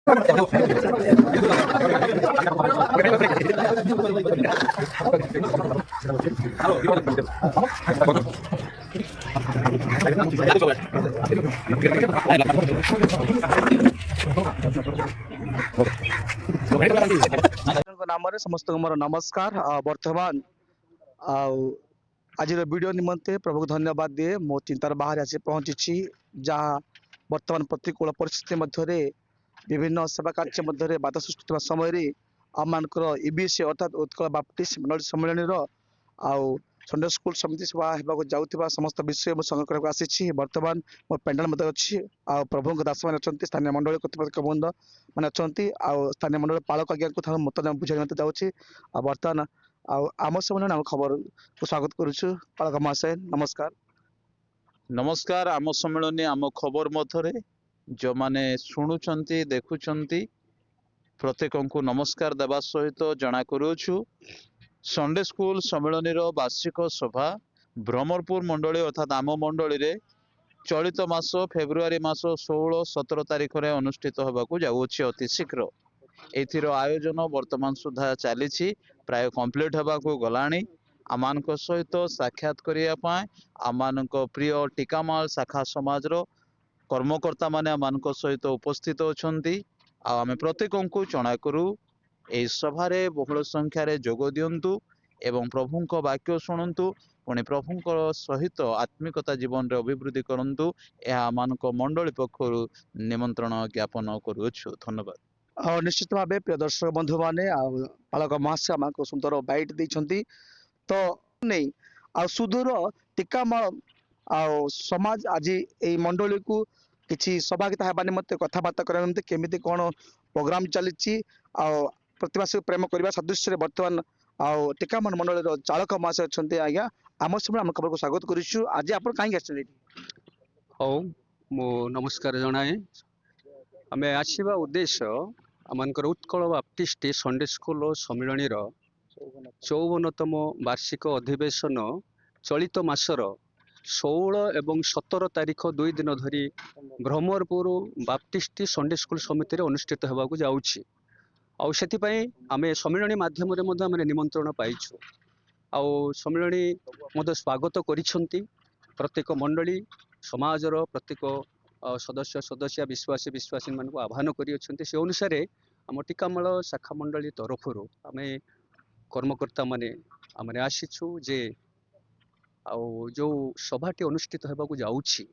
नाम समस्त मोर नमस्कार। वर्तमान आज वीडियो निमंते प्रभु को धन्यवाद दिए। मो चिंतार बाहर आसी पहुंची जहाँ वर्तमान प्रतिकूल परिस्थिति मध्य विभिन्न सेवा कार्य मध्य बाधा सृष्टि समय आम ईबीसी अर्थात उत्कल बाप्टिस्ट मंडल सम्मेलन आउ संडे स्कूल समिति सभा होगा जाऊा समस्त विषय मुझे संग्रह करने आसी। बर्तमान मो पेंडाल मध्य अच्छी आ प्रभु दास मैंने अच्छा स्थानीय मंडल कर्तृपक्ष बृंद मैंने अच्छा स्थानीय मंडल पालक आज्ञा को मत बुझाई जाऊँगी। बर्तमान आम सम्मेलन आम खबर को स्वागत करुचु। पालक महाशय नमस्कार। नमस्कार। आम सम्मेलन आम खबर मधरे जो माने शुणुचंती देखुचंती प्रत्येक को नमस्कार देवा सहित जना करुछु। संडे स्कूल सम्मेलन वार्षिक सभा ब्रह्मपुर मंडली अर्थात आम मंडली रे चलित मास फेब्रुआरी मास 16-17 तारिख में अनुष्ठित होगा जाऊँगी अति शीघ्र। एथिर आयोजन वर्तमान सुधा चली प्राय कंप्लीट होगा गलानी। आमान सहित साक्षात करने आमान प्रिय टीकामाल शाखा समाज कर्मकर्ता माने आमान सहित उपस्थित अच्छा। आम प्रत्येक को चना करू यही सभारे बहुल संख्यार जोग दिंतु एवं प्रभु वाक्य शुणु पुणी प्रभु सहित आत्मिकता जीवन रे अभिवृद्धि करंतु। यह आमान मंडली पक्षर निमंत्रण ज्ञापन करुछु। धन्यवाद। निश्चित भाव प्रिय दर्शक बंधु मैंने पालक महाशय आम सुंदर बाइट देते तो नहीं आ सुदूर टीकामाल समाज आज यही मंडली को किसी सभागिता होगा निमंते कथबार्ता करने निमंते केमिति कौन प्रोग्राम चली प्रतिवासी प्रेम करने सदृश्य बर्तमान आउ टीकामाल मंडल चालक महाशय अच्छा। आज्ञा आम समय आम खबर को स्वागत करुचु। आज आप कहीं आसछन? हौ मो नमस्कार जनाए। आम आसवा उद्देश्य आमर उत्कल बाप्टिस्ट संडे स्कूल सम्मेलन 54तम वार्षिक अधिवेशन चलित मासर 16 एवं 17 तारिख 2 दिन धरी ब्रह्मपुर बाप्टिस्ट संडे स्कूल समिति अनुष्ठित होगा जाऊँगी। आम सम्मेलन माध्यम निमंत्रण पाइछु। आउ सम्मेलन स्वागत करिसेंती प्रत्येक मंडली समाजर प्रत्येक सदस्य सदस्य विश्वासी विश्वासी मान आह्वान करी से अनुसार आम टीकामाल शाखा मंडली तरफ आम कर्मकर्ता माने आमने आसीछु जे आउ जो सभाटी अनुष्ठित होगा जाऊँगी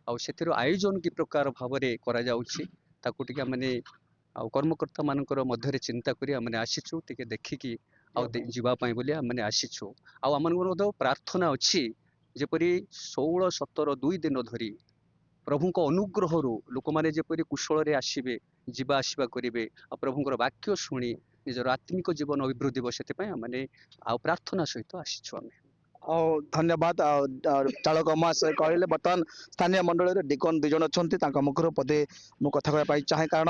आउ आयोजन की प्रकार भाव में करा जाउछि ताकू टिके माने आउ कर्मकर्ता मानकर मध्य चिंता करी आमने आसीछु टिके देखिकी आउ जीवा पाई बोली आमने आसीछु। आउ आमन प्रार्थना अच्छी जेपरी 16-17 2 दिन धरी प्रभु अनुग्रह लोक मैंने जपरी कुशल रे आसबे जीवा आसवा करेंगे आ प्रभुंर वाक्य शुणी निजर आत्मिक जीवन अभिवृद्धि हे से आउ प्रार्थना सहित आसीछु आमे। धन्यवाद। चालक महाशय कहले बर्तमान स्थानीय मंडल डिकन 2 जन अच्छा मुखर पदे मु कथा कहवाई चाहे कारण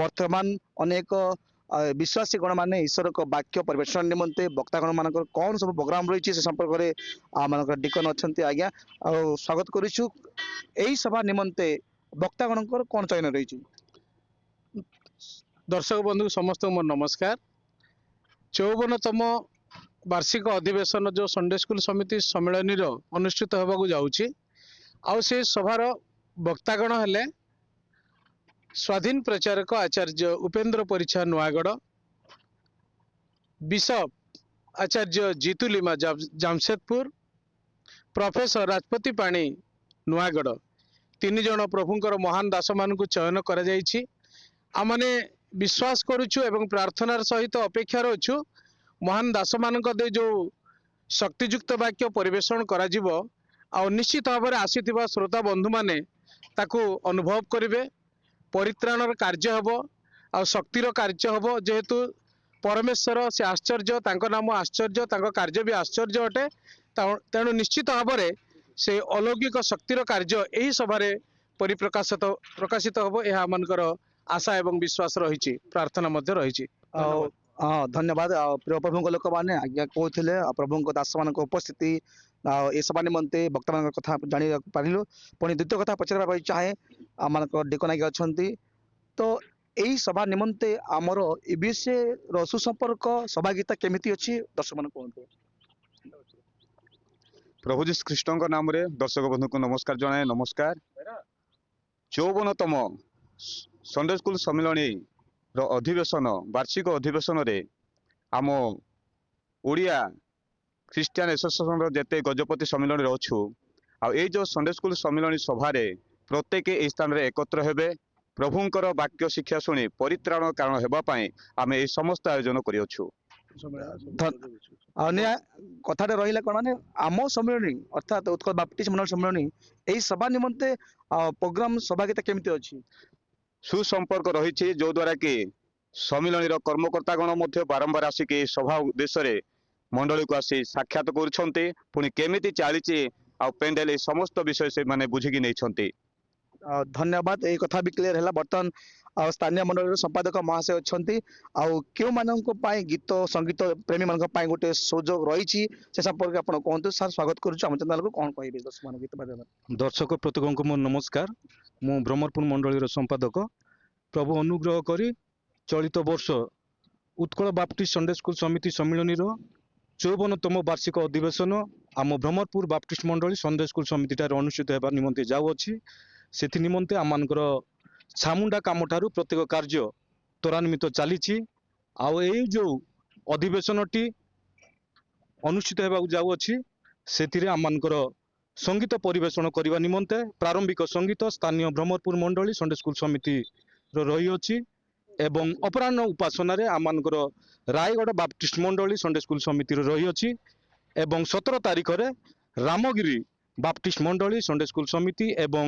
वर्तमान अनेक विश्वासी गण मैंने ईश्वर को वाक्य परिवेशन निमंते वक्तागण मान कौन सब प्रोग्राम रही से संपर्क में आम डिकन अच्छा। आज्ञा स्वागत करुचु। यही सभा निमंते वक्तागण कौन चयन रही? दर्शक बंधु समस्त मोर नमस्कार। 54तम वार्षिक अधिवेशन जो संडे स्कूल समिति सम्मेलन अनुष्ठित होगा जाऊँगी आउ से सभार वक्तागण हेले स्वाधीन प्रचारक आचार्य उपेन्द्र परिछा नुआगढ़, बिशप आचार्य जीतुलिमा जामशेदपुर, प्रोफेसर राजपति पाणी नुआगढ़ 3 जन प्रभुंकर महान दास मान को चयन करा जायछि। आमने विश्वास करुछु एवं प्रार्थनार सहित अपेक्षा रहुछु महान दास मान जो शक्तियुक्त वाक्य परिवेशन करा जिवो आ निश्चित भाव में आसीथिबा श्रोता बंधु माने ताकू अनुभव करिवे। परित्राणर कार्य हबो आ शक्तिर कार्य हबो जेहेतु परमेश्वर से आश्चर्य तांको नाम आश्चर्य तांको कार्य भी आश्चर्य अटे। तेणु निश्चित भाव में से अलौकिक शक्तिर कार्य यही सभारे परिप्रकाशित प्रकाशित हबो यह आमनकर आशा एवं विश्वास रही प्रार्थना मध्य रही। हाँ धन्यवाद। प्रिय प्रभु लोक मैंने आज्ञा कहते प्रभु दास मान उपस्थिति ए सभा निमंते वक्ता मान कथा जानी पारिलु। पुणी द्वितीय कथा पचार चाहे आम डिकन आज्ञा अच्छा तो এই সভা নিমন্তে আমার ইবিএসএ ର ସୁସମ୍ପର୍କ ସହଭାଗିତା କେମିତି ଅଛି ଦର୍ଶକମାନଙ୍କୁ କୁହନ୍ତୁ। ପ୍ରଭୁ ଯୀଶୁ ଖ୍ରୀଷ୍ଟଙ୍କ ନାମରେ ଦର୍ଶକ ବନ୍ଧୁଙ୍କୁ ନମସ୍କାର ଜଣାଏ। ନମସ୍କାର। 54ତମ ସଣ୍ଡେ ସ୍କୁଲ ସମ୍ମିଳନୀର ଅଧିବେଶନ ବାର୍ଷିକ ଅଧିବେଶନରେ ଆମ ଓଡ଼ିଆ ଖ୍ରୀଷ୍ଟିଆନ ଆସୋସିଏସନର ଯେତେ ଗଜପତି ସମ୍ମିଳନୀରେ ଅଛୁ ଆଉ ଏଇ ଯେଉଁ ସଣ୍ଡେ ସ୍କୁଲ ସମ୍ମିଳନୀ ସଭାରେ ପ୍ରତ୍ୟେକ ଏହି ସ୍ଥାନରେ ଏକତ୍ର ହେବେ ପ୍ରଭୁଙ୍କର ବାକ୍ୟ ଶିକ୍ଷା ଶୁଣି ପରିତ୍ରାଣ କାରଣ ହେବା ପାଇଁ ଆମେ ଏହି ସମସ୍ତ ଆୟୋଜନ କରିଅଛୁ। ଅନ୍ୟ କଥାଟେ ରହିଲା କ'ଣ ମାନେ ଆମ ସମ୍ମିଳନୀ ଅର୍ଥାତ୍ ଉତ୍କଳ ବାପ୍ଟିଷ୍ଟ ମଣ୍ଡଳ ସମ୍ମିଳନୀ ଏହି ସଭା ନିମନ୍ତେ ପ୍ରୋଗ୍ରାମ ସହଭାଗିତା କେମିତି ଅଛି? ସୁସମ୍ପର୍କ ରହିଛି ଯୋଉଦ୍ୱାରା କି ସମ୍ମିଳନୀର କର୍ମକର୍ତ୍ତାଗଣ ମଧ୍ୟ ବାରମ୍ବାର ଆସିକି ଏହି ସଭା ଉଦ୍ଦେଶ୍ୟରେ ମଣ୍ଡଳୀକୁ ଆସି ସାକ୍ଷାତ କରୁଛନ୍ତି। ପୁଣି କେମିତି ଚାଲିଛି ଆଉ ପେଣ୍ଡେଲ ଏହି ସମସ୍ତ ବିଷୟ ସେମାନେ ବୁଝିକି ନେଇଛନ୍ତି। ଧନ୍ୟବାଦ। ଏଇ କଥା ବି କ୍ଲିୟର ହେଲା। ବର୍ତ୍ତମାନ ସ୍ଥାନୀୟ ମଣ୍ଡଳୀର ସମ୍ପାଦକ ମହାଶୟ ଅଛନ୍ତି ଆଉ କେଉଁମାନଙ୍କ ପାଇଁ ଗୀତ ସଙ୍ଗୀତ ପ୍ରେମୀମାନଙ୍କ ପାଇଁ ଗୋଟେ ସୁଯୋଗ ରହିଛି ସେ ସମ୍ପର୍କରେ ଆପଣ କୁହନ୍ତୁ। ସାର୍ ସ୍ୱାଗତ କରୁଛୁ ଆମ ଚ୍ୟାନେଲକୁ। କ'ଣ କହିବେ ଦର୍ଶକମାନଙ୍କୁ ଗୀତ ମାଧ୍ୟମରେ? ଦର୍ଶକ ପ୍ରତ୍ୟେକଙ୍କୁ ମୋର ନମସ୍କାର। ମୁଁ ବ୍ରହ୍ମପୁର ମଣ୍ଡଳୀର ସମ୍ପାଦକ। ପ୍ରଭୁ ଅନୁଗ୍ରହ କରି ଚଳିତ ବର୍ଷ ଉତ୍କଳ ବାପ୍ଟିଷ୍ଟ ସଣ୍ଡେ ସ୍କୁଲ ସମିତି ସମ୍ମିଳନୀର 54ତମ ବାର୍ଷିକ ଅଧିବେଶନ ଆମ ବ୍ରହ୍ମପୁର ବାପ୍ଟିଷ୍ଟ ମଣ୍ଡଳୀ ସଣ୍ଡେ ସ୍କୁଲ ସମିତିଠାରେ ଅନୁଷ୍ଠିତ ହେବା ନିମନ୍ତେ ଯାଉଅଛି। ସେଥି ନିମନ୍ତେ ଆମମାନଙ୍କର ଛାମୁଣ୍ଡା କାମଠାରୁ ପ୍ରତ୍ୟେକ କାର୍ଯ୍ୟ ତ୍ୱରାନ୍ୱିତ ଚାଲିଛି। ଆଉ ଏଇ ଯେଉଁ ଅଧିବେଶନଟି ଅନୁଷ୍ଠିତ ହେବାକୁ ଯାଉଅଛି ସେଥିରେ ଆମମାନଙ୍କର ସଙ୍ଗୀତ ପରିବେଷଣ କରିବା ନିମନ୍ତେ ପ୍ରାରମ୍ଭିକ ସଙ୍ଗୀତ ସ୍ଥାନୀୟ ବ୍ରହ୍ମପୁର ମଣ୍ଡଳୀ ସଣ୍ଡେ ସ୍କୁଲ ସମିତିର ରହିଅଛି ଏବଂ ଅପରାହ୍ନ ଉପାସନାରେ ଆମମାନଙ୍କର ରାୟଗଡ଼ ବାପ୍ଟିଷ୍ଟ ମଣ୍ଡଳୀ ସଣ୍ଡେ ସ୍କୁଲ ସମିତିର ରହିଅଛି ଏବଂ 17 ତାରିଖରେ ରାମଗିରି ବାପ୍ଟିଷ୍ଟ ମଣ୍ଡଳୀ ସଣ୍ଡେ ସ୍କୁଲ ସମିତି ଏବଂ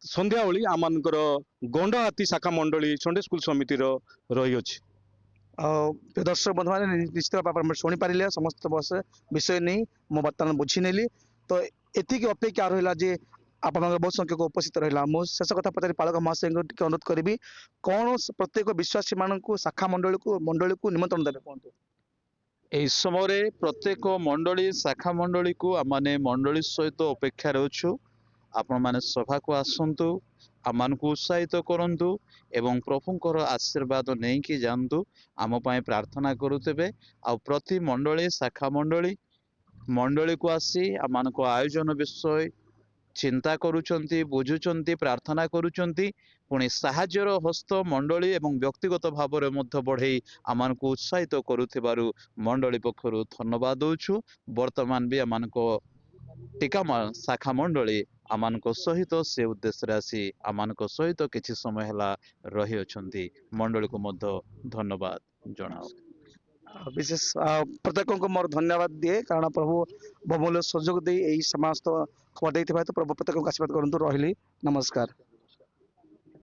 ସନ୍ଧ୍ୟାବେଳୀ ଆମମାନଙ୍କର ଗଣ୍ଡହାତୀ ଶାଖା ମଣ୍ଡଳୀ ସଣ୍ଡେ ସ୍କୁଲ ସମିତିର ରହିଅଛି। ପ୍ରିୟ ଦର୍ଶକ ବନ୍ଧୁମାନେ ନିଶ୍ଚିତ ଭାବରେ ଆପଣ ଶୁଣିପାରିଲେ ସମସ୍ତ ବିଷୟ ନେଇ ମୁଁ ବର୍ତ୍ତମାନ ବୁଝିନେଲି। ତ ଏତିକି ଅପେକ୍ଷା ରହିଲା ଯେ ଆପଣଙ୍କର ବହୁତ ସଂଖ୍ୟକ ଉପସ୍ଥିତ ରହିଲା। ମୁଁ ଶେଷ କଥା ପଚାରି ପାଳକ ମହାଶୟଙ୍କୁ ଟିକେ ଅନୁରୋଧ କରିବି କ'ଣ ପ୍ରତ୍ୟେକ ବିଶ୍ୱାସୀ ମାନଙ୍କୁ ଶାଖା ମଣ୍ଡଳୀକୁ ନିମନ୍ତ୍ରଣ ଦେବେ କୁହନ୍ତୁ। ଏହି ସମୟରେ ପ୍ରତ୍ୟେକ ମଣ୍ଡଳୀ ଶାଖା ମଣ୍ଡଳୀକୁ ଆମମାନେ ମଣ୍ଡଳୀ ସହିତ ଅପେକ୍ଷାରେ ଅଛୁ। ଆପଣମାନେ ସଭାକୁ ଆସନ୍ତୁ, ଆମମାନଙ୍କୁ ଉତ୍ସାହିତ କରନ୍ତୁ ଏବଂ ପ୍ରଭୁଙ୍କର ଆଶୀର୍ବାଦ ନେଇକି ଯାଆନ୍ତୁ। ଆମ ପାଇଁ ପ୍ରାର୍ଥନା କରୁଥିବେ। ଆଉ ପ୍ରତି ମଣ୍ଡଳୀ ଶାଖା ମଣ୍ଡଳୀକୁ ଆସି ଆମମାନଙ୍କ ଆୟୋଜନ ବିଷୟ ଚିନ୍ତା କରୁଛନ୍ତି, ବୁଝୁଛନ୍ତି, ପ୍ରାର୍ଥନା କରୁଛନ୍ତି। ପୁଣି ସାହାଯ୍ୟର ହସ୍ତ ମଣ୍ଡଳୀ ଏବଂ ବ୍ୟକ୍ତିଗତ ଭାବରେ ମଧ୍ୟ ବଢ଼େଇ ଆମମାନଙ୍କୁ ଉତ୍ସାହିତ କରୁଥିବାରୁ ମଣ୍ଡଳୀ ପକ୍ଷରୁ ଧନ୍ୟବାଦ ଦେଉଛୁ। ବର୍ତ୍ତମାନ ବି ଆମମାନଙ୍କ ଟିକାମା ଶାଖା ମଣ୍ଡଳୀ ଆମମାନଙ୍କ ସହିତ ସେ ଉଦ୍ଦେଶ୍ୟରେ ଆସି ଆମମାନଙ୍କ ସହିତ କିଛି ସମୟ ହେଲା ରହିଅଛନ୍ତି। ମଣ୍ଡଳୀକୁ ମଧ୍ୟ ଧନ୍ୟବାଦ ଜଣାଉ। ବିଶେଷ ପ୍ରତ୍ୟେକଙ୍କୁ ମୋର ଧନ୍ୟବାଦ ଦିଏ କାରଣ ପ୍ରଭୁ ବହୁମୂଲ୍ୟ ସୁଯୋଗ ଦେଇ ଏହି ସମସ୍ତ ଖବର ଦେଇଥିବା ହେତୁ ପ୍ରଭୁ ପ୍ରତ୍ୟେକଙ୍କୁ ଆଶୀର୍ବାଦ କରନ୍ତୁ। ରହିଲି, ନମସ୍କାର।